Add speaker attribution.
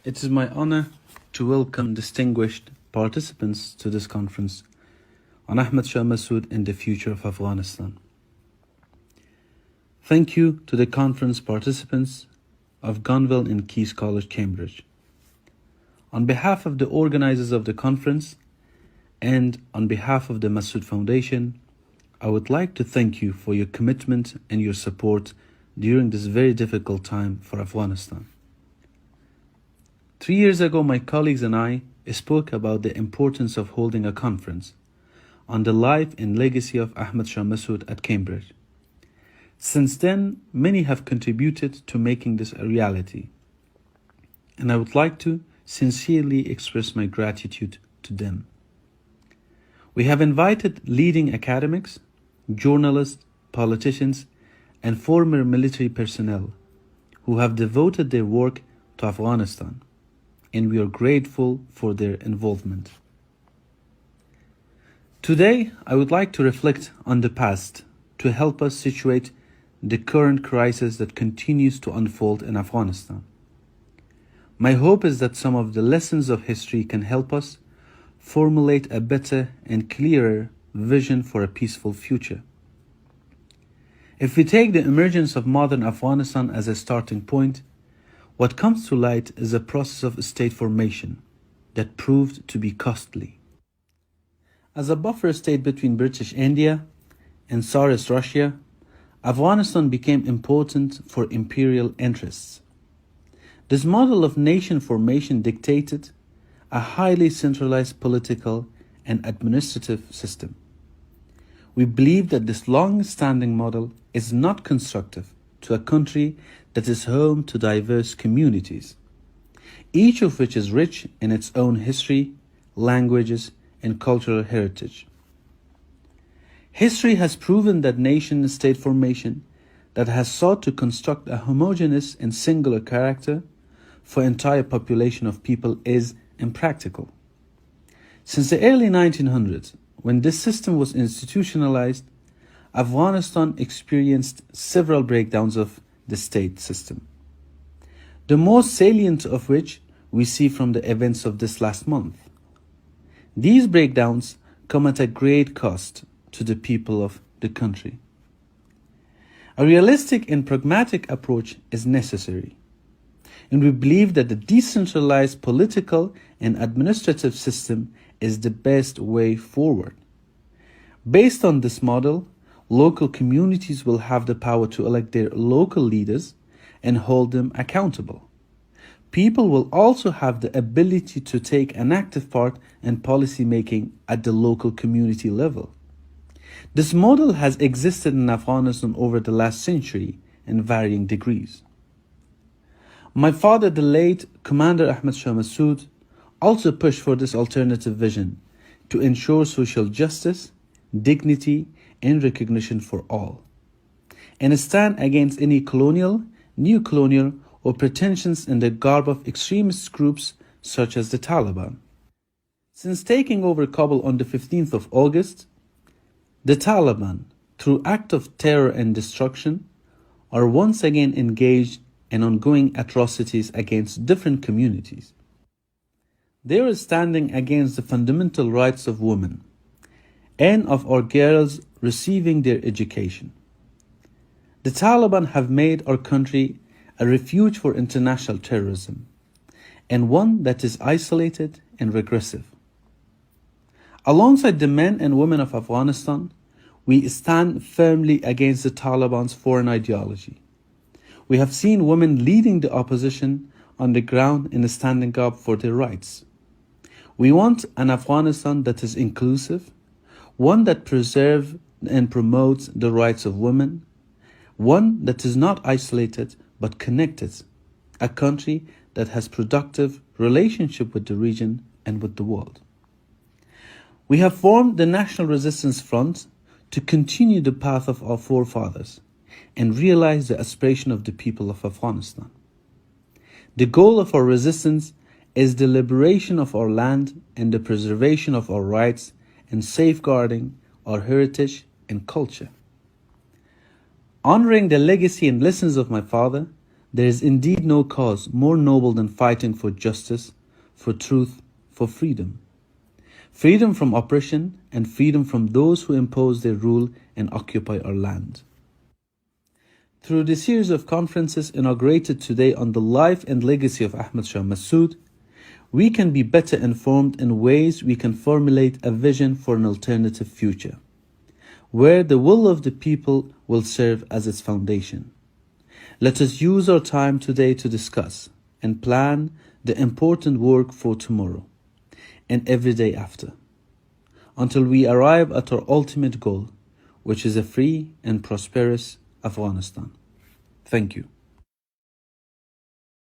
Speaker 1: It is my honor to welcome distinguished participants to this conference on Ahmed Masoud and the future of Afghanistan. Thank you to the conference participants of Gonville and Keyes College, Cambridge. On behalf of the organizers of the conference and on behalf of the Masoud Foundation, I would like to thank you for your commitment and your support during this very difficult time for Afghanistan. 3 years ago, my colleagues and I spoke about the importance of holding a conference on the life and legacy of Ahmed Shah Massoud at Cambridge. Since then, many have contributed to making this a reality, and I would like to sincerely express my gratitude to them. We have invited leading academics, journalists, politicians, and former military personnel who have devoted their work to Afghanistan, and we are grateful for their involvement. Today, I would like to reflect on the past to help us situate the current crisis that continues to unfold in Afghanistan. My hope is that some of the lessons of history can help us formulate a better and clearer vision for a peaceful future. If we take the emergence of modern Afghanistan as a starting point, what comes to light is a process of state formation that proved to be costly. As a buffer state between British India and Tsarist Russia, Afghanistan became important for imperial interests. This model of nation formation dictated a highly centralized political and administrative system. We believe that this long-standing model is not constructive to a country that is home to diverse communities, each of which is rich in its own history, languages, and cultural heritage. History has proven that nation-state formation that has sought to construct a homogeneous and singular character for entire population of people is impractical. Since the early 1900s, when this system was institutionalized, Afghanistan experienced several breakdowns of the state system, the most salient of which we see from the events of this last month. These breakdowns come at a great cost to the people of the country. A realistic and pragmatic approach is necessary, and we believe that the decentralized political and administrative system is the best way forward. Based on this model, local communities will have the power to elect their local leaders and hold them accountable. People will also have the ability to take an active part in policy making at the local community level. This model has existed in Afghanistan over the last century in varying degrees. My father, the late Commander Ahmed Shah Massoud, also pushed for this alternative vision to ensure social justice, dignity, and recognition for all, and stand against any colonial, neo-colonial, or pretensions in the garb of extremist groups such as the Taliban. Since taking over Kabul on the 15th of August, the Taliban, through acts of terror and destruction, are once again engaged in ongoing atrocities against different communities. They are standing against the fundamental rights of women and of our girls receiving their education. The Taliban have made our country a refuge for international terrorism, and one that is isolated and regressive. Alongside the men and women of Afghanistan, we stand firmly against the Taliban's foreign ideology. We have seen women leading the opposition on the ground in standing up for their rights. We want an Afghanistan that is inclusive, one that preserves and promotes the rights of women, one that is not isolated but connected, a country that has productive relationship with the region and with the world. We have formed the National Resistance Front to continue the path of our forefathers and realize the aspiration of the people of Afghanistan. The goal of our resistance is the liberation of our land and the preservation of our rights and safeguarding our heritage and culture. Honoring the legacy and lessons of my father, There is indeed no cause more noble than fighting for justice, for truth, for freedom. Freedom from oppression and freedom from those who impose their rule and occupy our land. Through the series of conferences inaugurated today on the life and legacy of Ahmed Shah Massoud, we can be better informed in ways we can formulate a vision for an alternative future, where the will of the people will serve as its foundation. Let us use our time today to discuss and plan the important work for tomorrow and every day after, until we arrive at our ultimate goal, which is a free and prosperous Afghanistan. Thank you.